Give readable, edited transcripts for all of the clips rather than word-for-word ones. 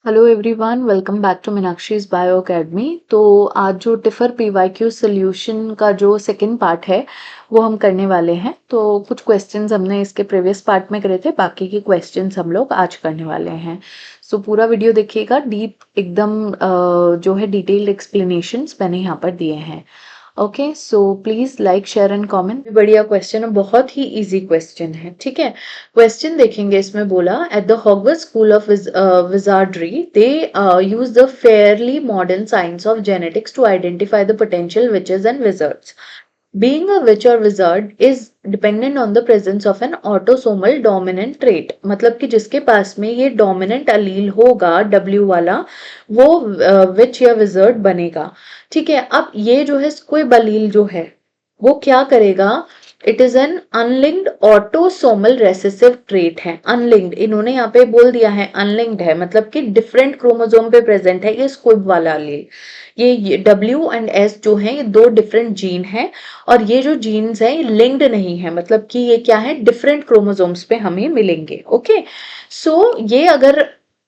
Hello everyone, welcome back to Meenakshi's bio academy. तो आज जो टिफर पीवाईक्यू सोल्यूशन का जो सेकंड पार्ट है वो हम करने वाले हैं। तो कुछ क्वेश्चंस हमने इसके प्रीवियस पार्ट में करे थे, बाकी के क्वेश्चंस हम लोग आज करने वाले हैं। सो पूरा वीडियो देखिएगा, डीप एकदम जो है डिटेल्ड एक्सप्लेनेशंस मैंने यहाँ पर दिए हैं। Okay, so please like share and comment. बढ़िया क्वेश्चन है, बहुत ही इजी क्वेश्चन है। ठीक है, क्वेश्चन देखेंगे। इसमें बोला at the Hogwarts school of wizardry they use the fairly modern science of genetics to identify the potential witches and wizards. Being a witch or wizard is dependent on the presence of an autosomal dominant trait। मतलब कि जिसके पास में ये dominant अलील होगा W वाला, वो विच या wizard बनेगा। ठीक है, अब ये जो है कोई बलील जो है वो क्या करेगा, it is an unlinked autosomal recessive trait है। अनलिंक्ड इन्होंने यहाँ पे बोल दिया है, अनलिंक्ड है मतलब कि डिफरेंट क्रोमोसोम पे प्रेजेंट है ये स्क्विब वाला अलील। ये W एंड S जो है ये दो डिफरेंट जीन है, और ये जो जीन्स है ये लिंक्ड नहीं है, मतलब कि ये क्या है, डिफरेंट क्रोमोसोम्स पे हमें मिलेंगे। ओके, सो ये अगर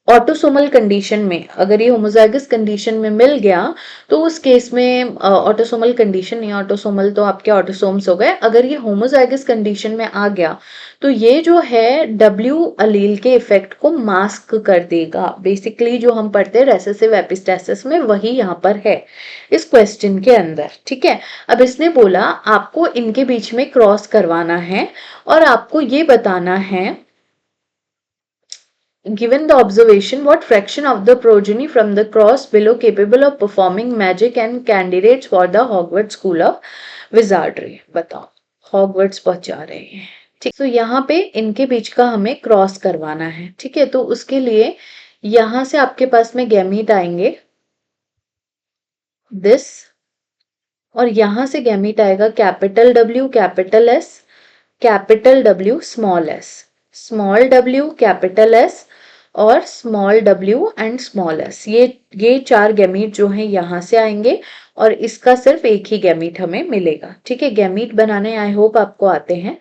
ऑटोसोमल कंडीशन में, अगर ये होमोजाइगस कंडीशन में मिल गया तो उस केस में ऑटोसोमल कंडीशन नहीं, ऑटोसोमल तो आपके ऑटोसोम्स हो गए। अगर ये होमोजाइगस कंडीशन में आ गया तो ये जो है W अलील के इफेक्ट को मास्क कर देगा। बेसिकली जो हम पढ़ते हैं रेसेसिव एपिस्टेसिस में, वही यहाँ पर है इस क्वेश्चन के अंदर। ठीक है, अब इसने बोला आपको इनके बीच में क्रॉस करवाना है और आपको ये बताना है, given the observation, what fraction of the progeny from the cross below capable of performing magic and candidates for the Hogwarts School of Wizardry। बताओ, हॉगवर्ट्स पहुंचा रहे हैं। ठीक, तो यहाँ पे इनके बीच का हमें क्रॉस करवाना है। ठीक है, तो उसके लिए यहां से आपके पास में गैमीट आएंगे दिस, और यहां से गैमीट आएगा capital W capital S, capital W small s, small w capital S और small w and small s। ये चार गैमीट जो हैं यहाँ से आएंगे और इसका सिर्फ एक ही गैमीट हमें मिलेगा। ठीक है, गैमीट बनाने आई होप आपको आते हैं।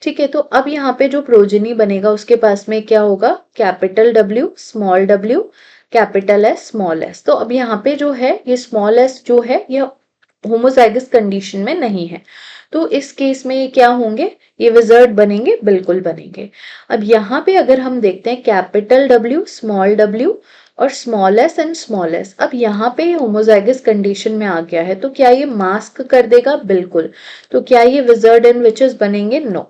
ठीक है, तो अब यहाँ पे जो प्रोजेनी बनेगा उसके पास में क्या होगा, capital W small w capital S small s। तो अब यहाँ पे जो है ये स्मॉल s जो है ये होमोजाइगस कंडीशन में नहीं है, तो इस केस में ये क्या होंगे, ये विजर्ड बनेंगे, बिल्कुल बनेंगे। अब यहाँ पे अगर हम देखते हैं कैपिटल W स्मॉल w और small s and small s, अब यहाँ पे होमोजाइगस कंडीशन में आ गया है, तो क्या ये मास्क कर देगा, बिल्कुल। तो क्या ये विजर्ड एंड विचेस बनेंगे, नो।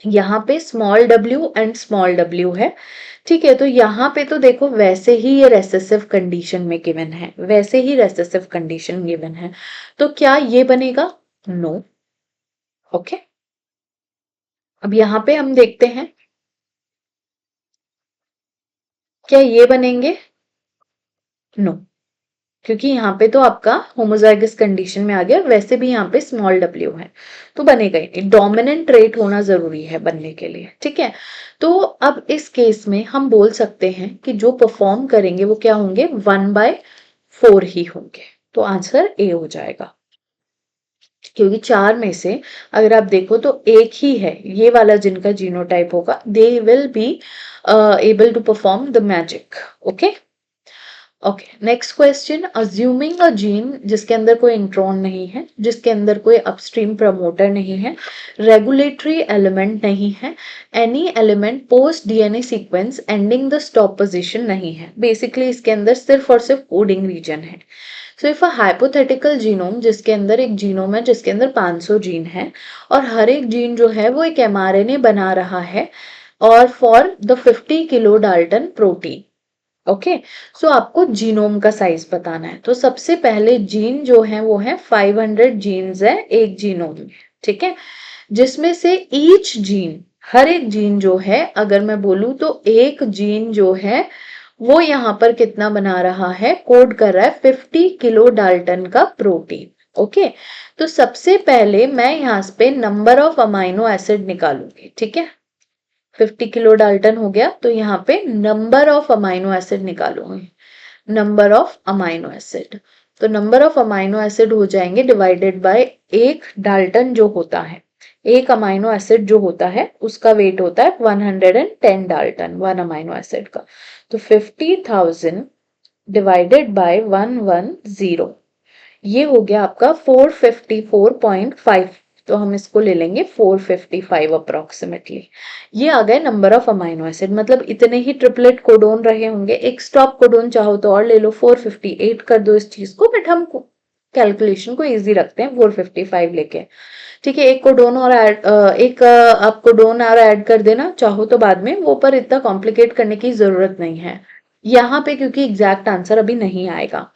यहाँ पे small w and small w है। ठीक है, तो यहाँ पे तो देखो वैसे ही ये रेसेसिव कंडीशन में गिवन है, वैसे ही रेसेसिव कंडीशन गिवन है, तो क्या ये बनेगा, नो। ओके, अब यहाँ पे हम देखते हैं क्या ये बनेंगे, नो, क्योंकि यहाँ पे तो आपका होमोजाइगस कंडीशन में आ गया, वैसे भी यहाँ पे स्मॉल w है तो बनेगा ही नहीं। डोमिनेंट ट्रेट होना जरूरी है बनने के लिए। ठीक है, तो अब इस केस में हम बोल सकते हैं कि जो परफॉर्म करेंगे वो क्या होंगे, 1/4 ही होंगे। तो आंसर ए हो जाएगा, क्योंकि चार में से अगर आप देखो तो एक ही है ये वाला जिनका जीनोटाइप होगा, they will be able to perform the magic. Okay okay, next question. Assuming a gene जिसके अंदर कोई इंट्रॉन नहीं है, जिसके अंदर कोई अपस्ट्रीम प्रमोटर नहीं है, रेगुलेटरी एलिमेंट नहीं है, any element post DNA sequence ending the stop position नहीं है। बेसिकली इसके अंदर सिर्फ और सिर्फ कोडिंग रीजन है। So if a hypothetical genome, जिसके अंदर एक जीनोम है जिसके अंदर 500 जीन है और हर एक जीन जो है वो एक mRNA बना रहा है, और for the 50 kilo dalton protein. Okay, so आपको जीनोम का साइज बताना है। तो सबसे पहले जीन जो है वो है 500 जीन्स है एक जीनोम में। ठीक है, जिसमें से ईच जीन, हर एक जीन जो है, अगर मैं बोलूं तो एक जीन जो है वो यहाँ पर कितना बना रहा है, कोड कर रहा है 50 किलो डाल्टन का प्रोटीन। ओके, तो सबसे पहले मैं यहाँ पे नंबर ऑफ अमाइनो एसिड निकालूंगी। ठीक है, 50 किलो डाल्टन हो गया, तो यहाँ पे नंबर ऑफ अमाइनो एसिड निकालूंगी, नंबर ऑफ अमाइनो एसिड। तो नंबर ऑफ अमाइनो एसिड हो जाएंगे डिवाइडेड बाय एक डाल्टन जो होता है, एक अमाइनो एसिड जो होता है उसका वेट होता है 110 डाल्टन, वन अमाइनो एसिड का। तो 50,000 डिवाइडेड बाय 110, ये हो गया आपका 454.5। तो हम इसको ले लेंगे 455 अप्रोक्सीमेटली। ये आ गए नंबर ऑफ अमाइनो एसिड, मतलब इतने ही ट्रिपलेट कोडोन रहे होंगे। एक स्टॉप कोडोन चाहो तो और ले लो, 458 कर दो इस चीज को, बट हम कैलकुलेशन को इजी रखते हैं 455 लेके। ठीक है, एक कोडोन और ऐड, एक आप कोडोन और ऐड कर देना चाहो तो बाद में, वो पर इतना कॉम्प्लिकेट करने की जरूरत नहीं है यहाँ पे, क्योंकि एग्जैक्ट आंसर अभी नहीं आएगा।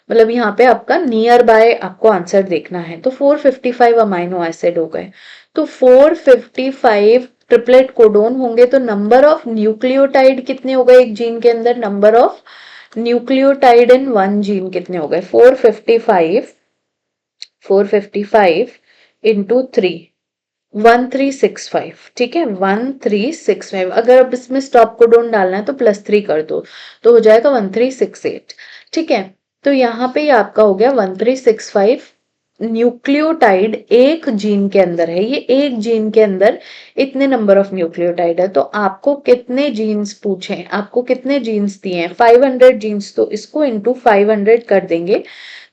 मतलब यहाँ पे आपका नियर बाय आपको आंसर देखना है। तो 455 अमाइनो एसिड हो गए। तो 455 ट्रिपलेट कोडोन होंगे, तो नंबर ऑफ न्यूक्लियोटाइड कितने हो गए एक जीन के अंदर, number of nucleotide in one gene कितने हो गए, 455 इंटू 3, 1365। ठीक है, 1365। अगर अब इसमें स्टॉप कोडोन डालना है तो +3 कर दो, तो हो जाएगा 1368। ठीक है, तो यहाँ पे आपका हो गया 1365 न्यूक्लियोटाइड एक जीन के अंदर है। ये एक जीन के अंदर इतने नंबर ऑफ न्यूक्लियोटाइड है। तो आपको कितने जीन्स पूछे, आपको कितने जीन्स दिए हैं, 500 जीन्स, तो इसको इंटू 500 कर देंगे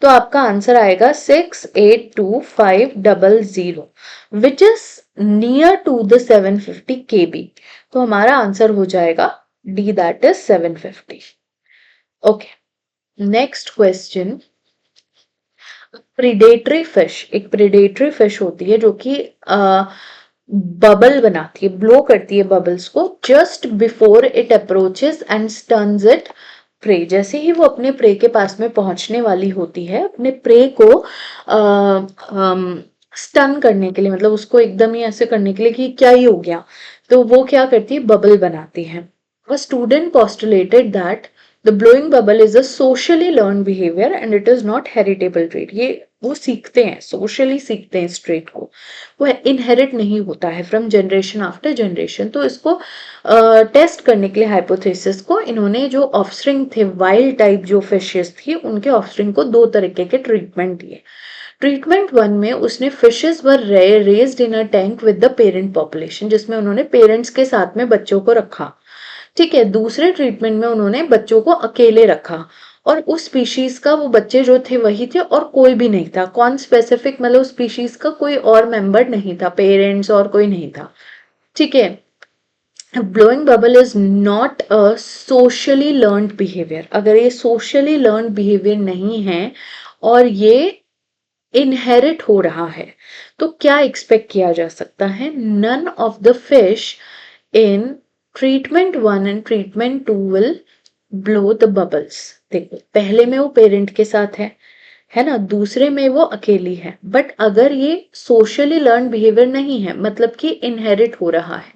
तो आपका आंसर आएगा 6822500, which is near to the 750 kb। तो हमारा आंसर हो जाएगा D, that is 750। Okay, next question. Predatory fish, एक प्रीडेटरी फिश होती है जो कि बबल बनाती है, ब्लो करती है बबल्स को just before it approaches and stuns it prey. जैसे ही वो अपने प्रे के पास में पहुंचने वाली होती है, अपने प्रे को स्टन करने के लिए, मतलब उसको एकदम ही ऐसे करने के लिए कि क्या ही हो गया, तो वो क्या करती है, बबल बनाती है। A student postulated that the blowing bubble is a socially learned behavior and it is not heritable trait। ये वो सीखते हैं, सोशली सीखते हैं इस ट्रेट को, वो इनहेरिट नहीं होता है फ्रॉम जनरेशन आफ्टर जनरेशन। तो इसको टेस्ट करने के लिए हाइपोथेसिस को इन्होंने जो ऑफस्प्रिंग थे वाइल्ड टाइप जो फिशेस थी, उनके ऑफस्प्रिंग को दो तरीके के ट्रीटमेंट दिए। ट्रीटमेंट 1 में उसने fishes were raised in a tank with the parent population, जिसमें उन्होंने पेरेंट्स के साथ में बच्चों को रखा। ठीक है, दूसरे ट्रीटमेंट में उन्होंने बच्चों को अकेले रखा और उस स्पीशीज का वो बच्चे जो थे वही थे और कोई भी नहीं था। कौन स्पेसिफिक, मतलब उस स्पीशीज का कोई और मेंबर नहीं था, पेरेंट्स और कोई नहीं था। ठीक है, blowing bubble is not a socially learned behaviour. अगर ये सोशली लर्नड बिहेवियर नहीं है और ये इनहेरिट हो रहा है, तो क्या एक्सपेक्ट किया जा सकता है, none of the fish in treatment 1 and treatment 2 will blow the bubbles. देखो, पहले में वो पेरेंट के साथ है ना, दूसरे में वो अकेली है। बट अगर ये सोशली लर्न बिहेवियर नहीं है, मतलब कि इनहेरिट हो रहा है,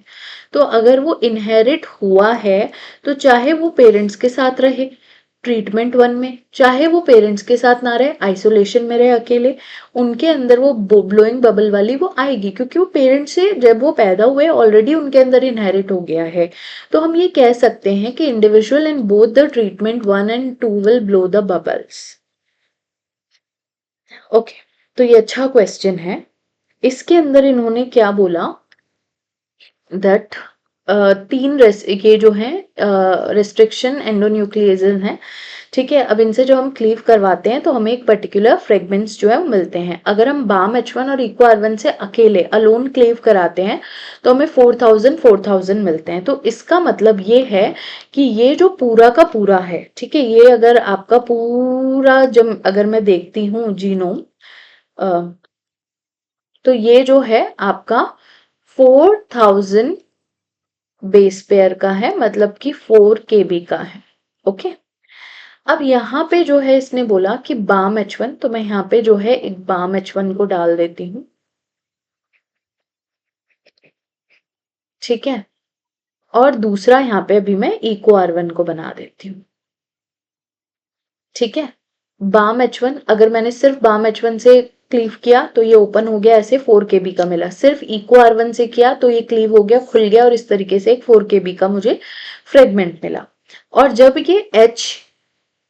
तो अगर वो इनहेरिट हुआ है तो चाहे वो पेरेंट्स के साथ रहे ट्रीटमेंट 1 में, चाहे वो पेरेंट्स के साथ ना रहे, आइसोलेशन में रहे अकेले, उनके अंदर वो ब्लोइंग बबल वाली वो आएगी, क्योंकि वो पेरेंट्स से जब वो पैदा हुए ऑलरेडी उनके अंदर इनहेरिट हो गया है। तो हम ये कह सकते हैं कि individual in both the treatment 1 and 2 will blow the bubbles. Okay, तो ये अच्छा क्वेश्चन है। इसके अंदर इन्होंने क्या बोला, दैट ये जो है रेस्ट्रिक्शन एंडोन्यूक्लियेशन है। ठीक है, अब इनसे जो हम क्लीव करवाते हैं तो हमें एक पर्टिकुलर फ्रेगमेंट्स जो है वो मिलते हैं। अगर हम बाम H1 और इको R1 से अकेले अलोन क्लीव कराते हैं तो हमें 4000 मिलते हैं। तो इसका मतलब ये है कि ये जो पूरा का पूरा है, ठीक है, ये अगर आपका पूरा, जब अगर मैं देखती हूँ जीनोम, तो ये जो है आपका 4000 बेस पेयर का है, मतलब कि 4 kb का है। ओके, अब यहाँ पे जो है इसने बोला कि बाम H1, तो मैं यहाँ पे जो है एक बाम H1 को डाल देती हूँ। ठीक है, और दूसरा यहाँ पे अभी मैं इको R1 को बना देती हूँ। ठीक है, बाम H1, अगर मैंने सिर्फ बाम H1 से क्लीव किया तो ये ओपन हो गया, ऐसे 4 kb का मिला। सिर्फ इको R1 से किया तो ये क्लीव हो गया, खुल गया, और इस तरीके से एक 4 kb का मुझे फ्रेगमेंट मिला। और जब ये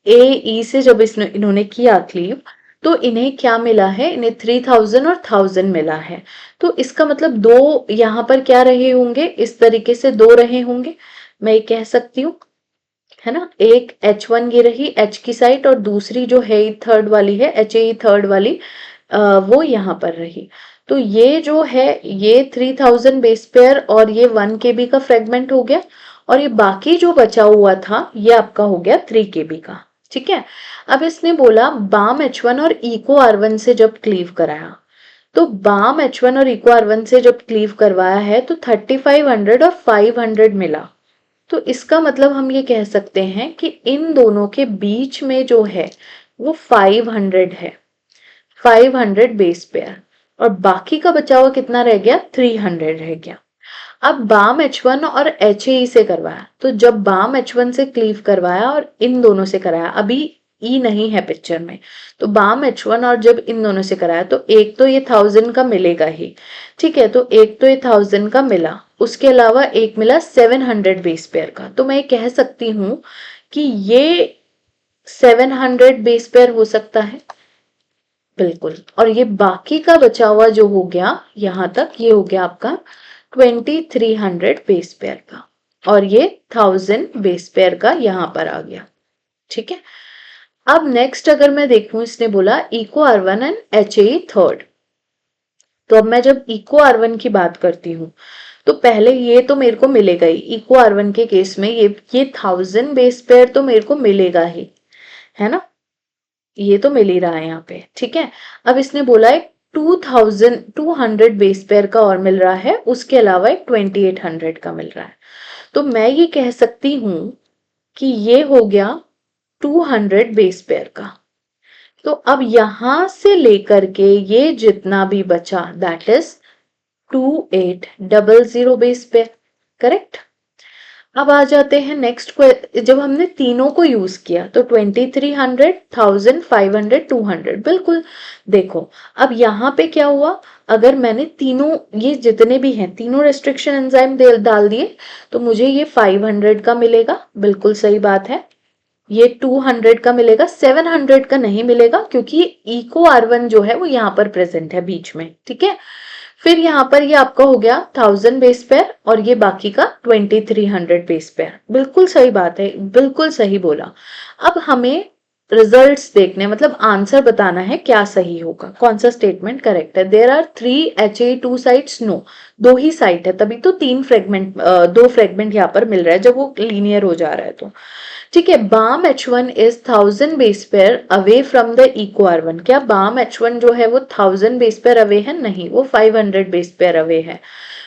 HAE से जब इन्होंने किया क्लीव, तो इन्हें क्या मिला है, इन्हें 3000 और 1000 मिला है। तो इसका मतलब दो यहाँ पर क्या रहे होंगे, इस तरीके से दो रहे होंगे। मैं ये कह सकती हूँ है ना, एक H1 ये रही H की साइड और दूसरी जो है थर्ड वाली है HAE थर्ड वाली वो यहाँ पर रही। तो ये जो है ये 3000 बेस पेयर और ये 1 KB का फ्रेगमेंट हो गया और ये बाकी जो बचा हुआ था ये आपका हो गया 3 KB का। ठीक है, अब इसने बोला बाम H1 और इको R1 से जब क्लीव कराया, तो बाम H1 और इको R1 से जब क्लीव करवाया है तो 3500 और 500 मिला। तो इसका मतलब हम ये कह सकते हैं कि इन दोनों के बीच में जो है वो 500 है, 500 बेस पेयर, और बाकी का बचा हुआ कितना रह गया, 300 रह गया। अब बाम H1 और HAE से करवाया, तो जब बाम H1 से क्लीव करवाया और इन दोनों से कराया, अभी ई नहीं है पिक्चर में, तो बाम H1 और जब इन दोनों से कराया तो एक तो ये 1000 का मिलेगा ही। ठीक है, तो एक तो ये 1000 का मिला, उसके अलावा एक मिला 700 बेस पेयर का। तो मैं कह सकती हूँ कि ये 700 बेस पेयर हो सकता है, बिल्कुल। और ये बाकी का बचा हुआ जो हो गया यहां तक, ये हो गया आपका 2300 बेस पेयर का, और ये 1000 बेस पेयर का यहां पर आ गया। ठीक है, अब नेक्स्ट अगर मैं देखूं, इसने बोला eco R1 and HAE third. तो अब मैं जब इको R1 की बात करती हूँ तो पहले ये तो मेरे को मिलेगा ही, इको R1 के केस में ये 1000 बेस पेयर तो मेरे को मिलेगा ही, है ना, ये तो मिल ही रहा है यहाँ पे। ठीक है, अब इसने बोला है 2200 बेस पेयर का और मिल रहा है, उसके अलावा एक 2800 का मिल रहा है। तो मैं ये कह सकती हूँ कि ये हो गया 200 बेस पेयर का। तो अब यहां से लेकर के ये जितना भी बचा that is 2800 base pair, correct. अब आ जाते हैं नेक्स्ट, जब हमने तीनों को यूज किया तो 2300, 1000, 500, 200, बिल्कुल। देखो अब यहाँ पे क्या हुआ, अगर मैंने तीनों ये जितने भी हैं तीनों रेस्ट्रिक्शन एंजाइम डाल दिए तो मुझे ये 500 का मिलेगा, बिल्कुल सही बात है। ये 200 का मिलेगा, 700 का नहीं मिलेगा क्योंकि इको R1 जो है वो यहाँ पर प्रेजेंट है बीच में। ठीक है, फिर यहाँ पर ये आपका हो गया 1000 बेस पेयर और ये बाकी का 2300 बेस पेयर, बिल्कुल सही बात है, बिल्कुल सही बोला। अब हमें रिजल्ट्स देखने, मतलब आंसर बताना है क्या सही होगा, कौन सा स्टेटमेंट करेक्ट है। There are 3 HA2 sites, no, दो ही साइट है, तभी तो 3 फ्रेगमेंट, 2 फ्रेगमेंट यहाँ पर मिल रहा है जब वो लीनियर हो जा रहा है तो। ठीक है, Bam H1 is 1000 base pair away from the Eco R1। क्या बाम H1 जो है वो 1000 बेस पेयर अवे है, नहीं, वो 500 बेस पेयर अवे है।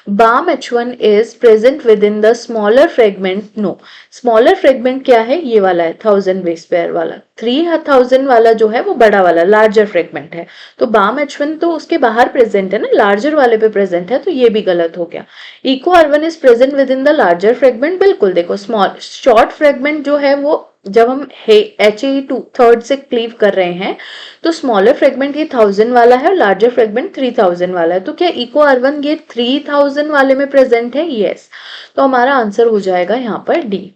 Bam H1 is present within the smaller fragment, no, smaller fragment क्या है, ये वाला है 1000 बेस पेयर वाला, 3000 वाला जो है वो बड़ा वाला लार्जर फ्रेगमेंट है। तो बाम H1 तो उसके बाहर प्रेजेंट है ना, लार्जर वाले पे प्रेजेंट है, तो ये भी गलत हो गया। Eco R1 is present within the larger fragment, बिल्कुल। देखो स्मॉल शॉर्ट फ्रेगमेंट जो है वो जब हम HAE2 थर्ड से क्लीव कर रहे हैं तो स्मॉलर फ्रेगमेंट ये 1000 वाला है और लार्जर फ्रेगमेंट 3000 वाला है। तो क्या इको R1 ये 3000 वाले में प्रेजेंट है, यस। तो हमारा आंसर हो जाएगा यहाँ पर D.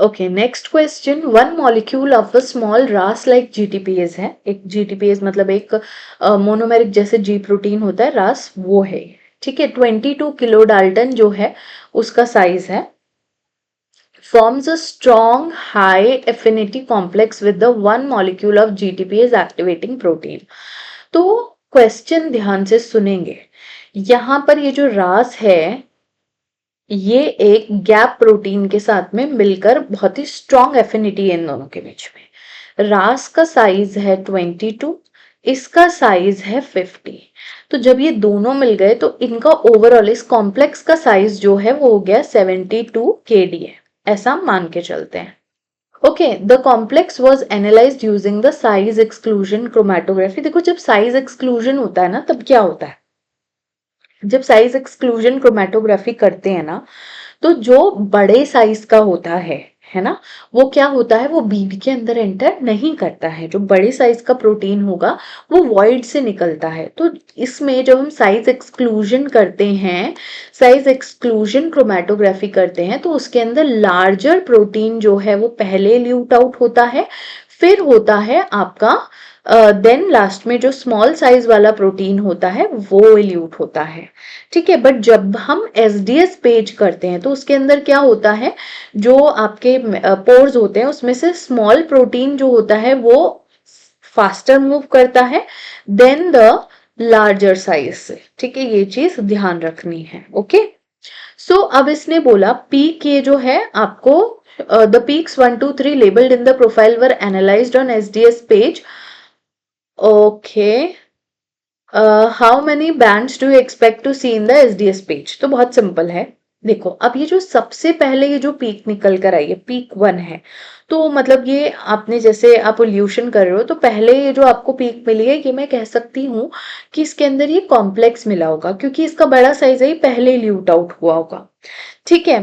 Okay, next question, one molecule of a small रास लाइक GTPase है, एक GTPase मतलब एक मोनोमेरिक जैसे G प्रोटीन होता है, रास वो है। ठीक है, 22 किलो डाल्टन जो है उसका साइज है, forms a strong high affinity complex with the one molecule of GTPase activating protein। तो क्वेश्चन ध्यान से सुनेंगे, यहां पर ये जो रास है ये एक गैप प्रोटीन के साथ में मिलकर बहुत ही स्ट्रॉन्ग एफिनिटी है इन दोनों के बीच में। रास का साइज है 22, इसका साइज है 50। तो जब ये दोनों मिल गए तो इनका ओवरऑल इस कॉम्प्लेक्स का साइज जो है वो हो गया 72 kDa, ऐसा मान के चलते हैं। Okay, the complex was analysed using the size exclusion chromatography. देखो जब साइज एक्सक्लूजन होता है ना तब क्या होता है, जब साइज एक्सक्लूजन क्रोमेटोग्राफी करते हैं ना तो जो बड़े साइज का होता है ना, वो क्या होता है, वो बीड के अंदर एंटर नहीं करता है। जो बड़े साइज का प्रोटीन होगा वो वॉइड से निकलता है। तो इसमें जब हम साइज एक्सक्लूजन करते हैं, साइज एक्सक्लूजन क्रोमेटोग्राफी करते हैं, तो उसके अंदर लार्जर प्रोटीन जो है वो पहले ल्यूट आउट होता है, फिर होता है आपका देन लास्ट में जो स्मॉल साइज वाला प्रोटीन होता है वो इल्यूट होता है, ठीक है। बट जब हम एसडीएस पेज करते हैं तो उसके अंदर क्या होता है, जो आपके पोर्स होते हैं उसमें से स्मॉल प्रोटीन जो होता है वो फास्टर मूव करता है देन द लार्जर साइज से, ठीक है। ये चीज ध्यान रखनी है, ओके। सो अब इसने बोला पीक, ये जो है आपको the peaks 1 2 3 labelled in the profile were analysed on SDS page, okay. How many bands do you expect to see in the SDS page? तो बहुत सिंपल है। देखो अब ये जो सबसे पहले ये जो पीक निकल कर आई है पीक 1 है, तो मतलब ये आपने जैसे आप इल्यूशन कर रहे हो तो पहले ये जो आपको पीक मिली है ये मैं कह सकती हूँ कि इसके अंदर ये कॉम्प्लेक्स मिला होगा क्योंकि इसका बड़ा साइज है, ये पहले इल्यूट आउट हुआ होगा, ठीक है।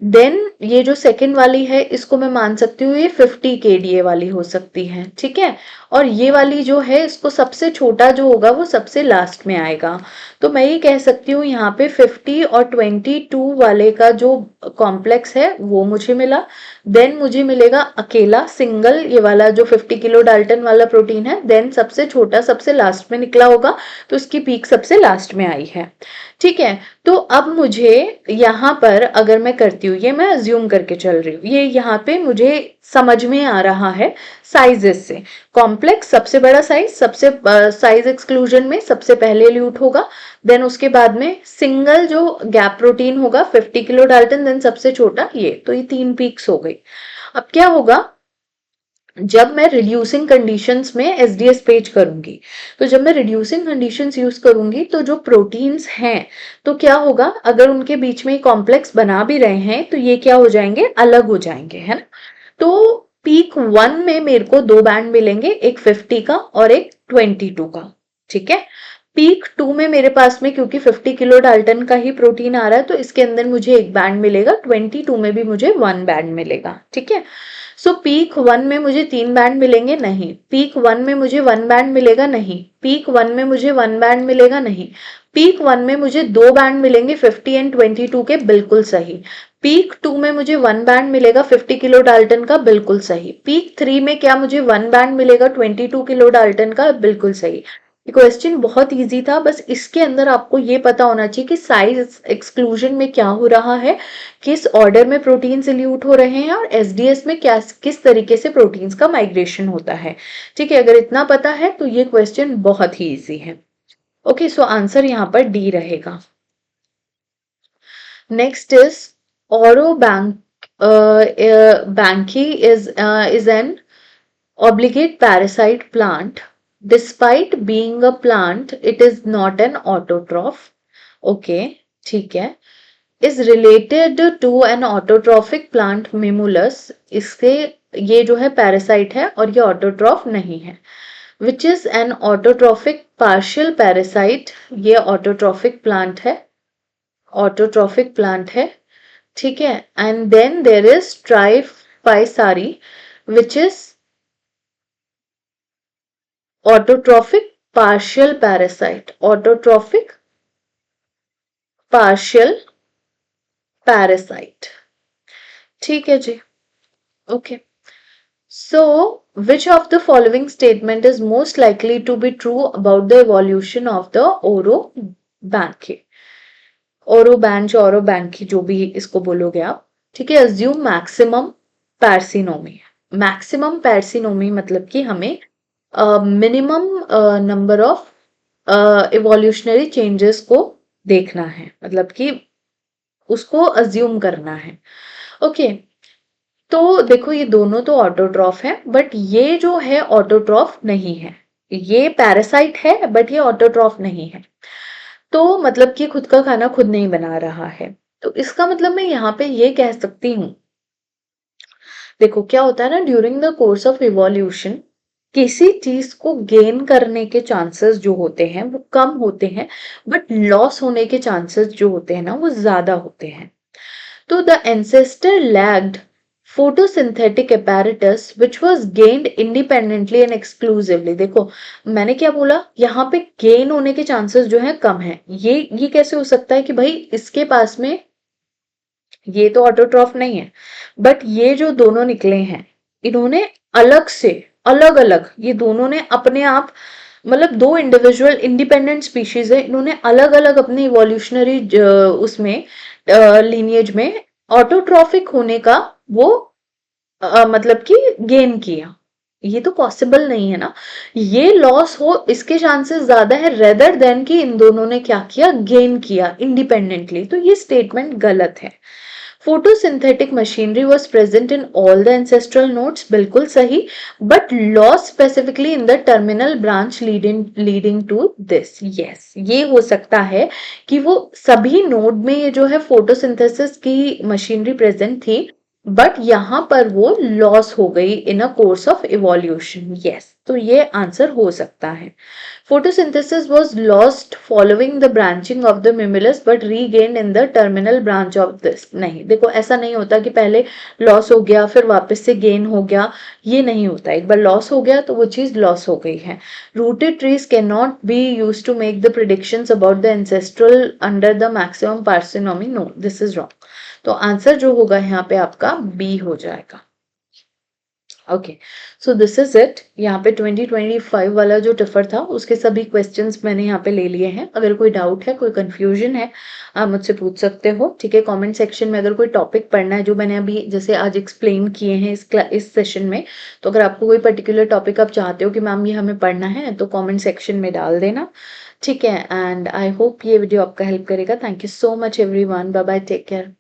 देन ये जो सेकंड वाली है इसको मैं मान सकती हूँ ये 50 केडीए वाली हो सकती है, ठीक है। और ये वाली जो है इसको सबसे छोटा जो होगा वो सबसे लास्ट में आएगा, तो मैं ये कह सकती हूँ यहाँ पे 50 और 22 वाले का जो कॉम्प्लेक्स है वो मुझे मिला। देन मुझे मिलेगा अकेला सिंगल ये वाला जो 50 किलो डाल्टन वाला प्रोटीन है, देन सबसे छोटा सबसे लास्ट में निकला होगा तो इसकी पीक सबसे लास्ट में आई है, ठीक है। तो अब मुझे यहाँ पर अगर मैं करती हूँ, ये मैं अज्यूम करके चल रही हूँ, ये यहाँ पे मुझे समझ में आ रहा है साइजेस से। कॉम्प्लेक्स सबसे बड़ा साइज, सबसे साइज एक्सक्लूजन में सबसे पहले ल्यूट होगा, देन उसके बाद में सिंगल जो गैप प्रोटीन होगा 50 किलो डाल्टन, देन सबसे छोटा ये, तो ये 3 पीक्स हो गई। अब क्या होगा जब मैं रिड्यूसिंग कंडीशंस में एसडीएस पेज करूंगी, तो जब मैं रिड्यूसिंग कंडीशंस यूज करूंगी तो जो प्रोटीन्स हैं तो क्या होगा, अगर उनके बीच में कॉम्प्लेक्स बना भी रहे हैं तो ये क्या हो जाएंगे, अलग हो जाएंगे, है ना। तो पीक 1 में मेरे को 2 बैंड मिलेंगे, एक 50 का और एक 22 का, ठीक है। पीक 2 में मेरे पास में क्योंकि 50 किलो डाल्टन का ही प्रोटीन आ रहा है तो इसके अंदर मुझे एक बैंड मिलेगा, 22 में भी मुझे 1 बैंड मिलेगा, ठीक है। सो पीक 1 में मुझे 3 बैंड मिलेंगे, नहीं। पीक 1 में मुझे 1 बैंड मिलेगा, नहीं। पीक 1 में मुझे 1 बैंड मिलेगा, नहीं। पीक 1 में मुझे 2 बैंड मिलेंगे 50 एंड 22 के, बिल्कुल सही। पीक 2 में मुझे 1 बैंड मिलेगा 50 किलो डाल्टन का, बिल्कुल सही। पीक 3 में क्या मुझे 1 बैंड मिलेगा 22 किलो डाल्टन का, बिल्कुल सही। ये क्वेश्चन बहुत इजी था, बस इसके अंदर आपको ये पता होना चाहिए कि साइज एक्सक्लूजन में क्या हो रहा है, किस ऑर्डर में प्रोटीन इल्यूट हो रहे हैं और एसडीएस में क्या किस तरीके से प्रोटीन्स का माइग्रेशन होता है, ठीक है। अगर इतना पता है तो ये क्वेश्चन बहुत ही इजी है, ओके। सो आंसर यहाँ पर डी रहेगा। Next is Orobanche is an obligate parasite plant. Despite being a plant, it is not an autotroph. Okay, ठीक है। Is related to an autotrophic plant Mimulus. इसके ये जो है पैरासाइट है और ये ऑटोट्रॉफ नहीं है। Which is an autotrophic partial parasite. ये ऑटोट्रॉफिक प्लांट है, ऑटोट्रॉफिक प्लांट है, ठीक है। And then there is Triphysaria which is autotrophic partial parasite, autotrophic partial parasite, ठीक है जी, okay. So which of the following statement is most likely to be true about the evolution of the Orobanche? Orobanche, Orobanche जो भी इसको बोलोगे आप, ठीक है। assume maximum parsimony, maximum parsimony मतलब कि हमें minimum number of evolutionary changes को देखना है, मतलब कि उसको अज्यूम करना है, ओके। तो देखो ये दोनों तो ऑटोट्रॉफ है बट ये जो है ऑटोट्रॉफ नहीं है, ये पैरासाइट है बट ये ऑटोट्रॉफ नहीं है। तो मतलब कि खुद का खाना खुद नहीं बना रहा है, तो इसका मतलब मैं यहाँ पे ये कह सकती हूँ, देखो क्या होता है ना, during the course of evolution किसी चीज को गेन करने के चांसेस जो होते हैं वो कम होते हैं, बट लॉस होने के चांसेस जो होते हैं ना वो ज्यादा होते हैं। तो the ancestor lagged photosynthetic apparatus which was gained independently and exclusively। देखो मैंने क्या बोला, यहाँ पे गेन होने के चांसेस जो है कम है। ये कैसे हो सकता है कि भाई इसके पास में ये तो ऑटोट्रॉफ नहीं है बट ये जो दोनों निकले हैं इन्होंने अलग से अलग अलग, ये दोनों ने अपने आप, मतलब दो इंडिविजुअल इंडिपेंडेंट स्पीशीज है, इन्होंने अलग अलग अपने इवोल्यूशनरी उसमें लीनिएज में ऑटोट्रॉफिक होने का वो मतलब कि गेन किया। ये तो पॉसिबल नहीं है ना, ये लॉस हो इसके चांसेस ज्यादा है रेदर देन कि इन दोनों ने क्या किया, गेन किया इंडिपेंडेंटली। तो ये स्टेटमेंट गलत है। Photosynthetic machinery was present in all the ancestral nodes, बिल्कुल सही, but loss specifically in the terminal branch leading to this. Yes, ये हो सकता है कि वो सभी नोड में ये जो है फोटोसिंथेसिस की मशीनरी प्रेजेंट थी, बट यहां पर वो लॉस हो गई in a course of evolution. Yes, तो ये आंसर हो सकता है। Photosynthesis was lost following the branching of the mimulus but regained in the terminal branch of this। नहीं, देखो ऐसा नहीं होता कि पहले लॉस हो गया फिर वापस से गेन हो गया, ये नहीं होता। एक बार लॉस हो गया तो वो चीज लॉस हो गई है। Rooted trees cannot be used to make the predictions about the ancestral under the maximum parsimony। No, this is wrong। तो आंसर जो होगा यहाँ पे आपका बी हो जाएगा। Okay, so this is it. यहाँ पे 2025 वाला जो टिफर था उसके सभी क्वेश्चंस मैंने यहाँ पे ले लिए हैं। अगर कोई डाउट है, कोई कंफ्यूजन है, आप मुझसे पूछ सकते हो, ठीक है। कमेंट सेक्शन में अगर कोई टॉपिक पढ़ना है जो मैंने अभी जैसे आज एक्सप्लेन किए हैं इस सेशन में, तो अगर आपको कोई पर्टिकुलर टॉपिक आप चाहते हो कि मैम ये हमें पढ़ना है तो कॉमेंट सेक्शन में डाल देना, ठीक है। एंड आई होप ये वीडियो आपका हेल्प करेगा। Thank you so much everyone, bye bye, take care.